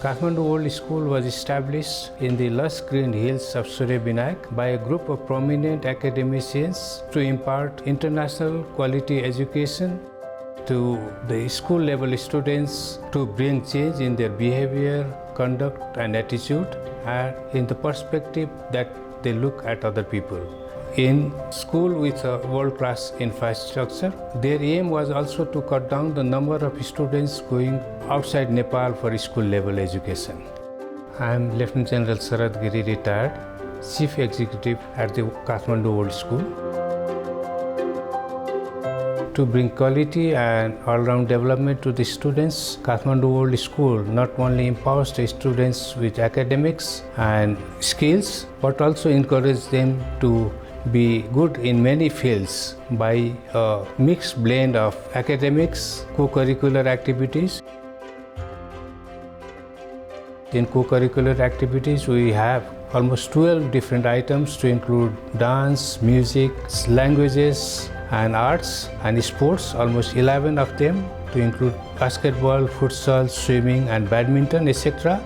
Kathmandu World School was established in the lush green hills of Surya-Binayak by a group of prominent academicians to impart international quality education to the school level students to bring change in their behavior, conduct and attitude and in the perspective that they look at other people. In school with a world-class infrastructure, their aim was also to cut down the number of students going outside Nepal for school-level education. I am Lieutenant General Sarad Giri, retired, Chief Executive at the Kathmandu World School. To bring quality and all-round development to the students, Kathmandu World School not only empowers the students with academics and skills, but also encourages them to be good in many fields by a mixed blend of academics, co-curricular activities. In co-curricular activities, we have almost 12 different items to include dance, music, languages, and arts and sports, almost 11 of them to include basketball, futsal, swimming, and badminton, etc.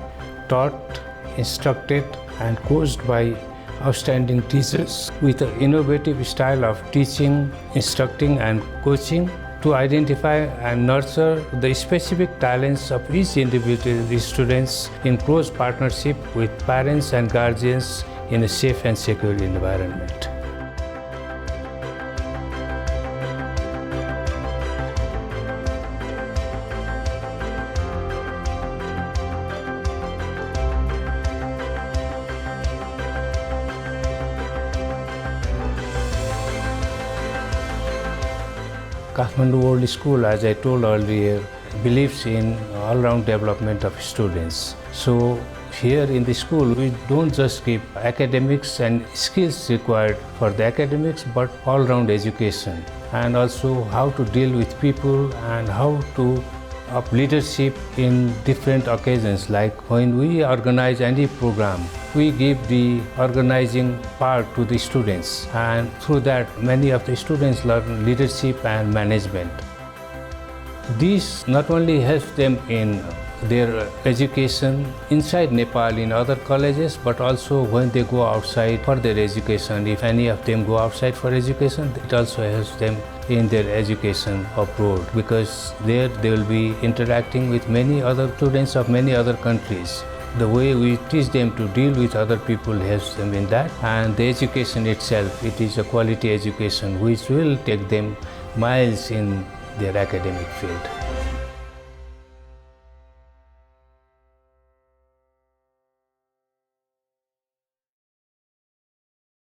Taught, instructed, and coached by outstanding teachers with an innovative style of teaching, instructing, and coaching to identify and nurture the specific talents of each individual students in close partnership with parents and guardians in a safe and secure environment. Kathmandu World School, as I told earlier, believes in all-round development of students. So here in the school, we don't just give academics and skills required for the academics, but all-round education and also how to deal with people and how to of leadership in different occasions. Like when we organize any program, we give the organizing part to the students, and through that many of the students learn leadership and management. This not only helps them in their education inside Nepal in other colleges, but also when they go outside for their education. If any of them go outside for education, it also helps them in their education abroad, because there they will be interacting with many other students of many other countries. The way we teach them to deal with other people helps them in that, and the education itself, it is a quality education which will take them miles in their academic field.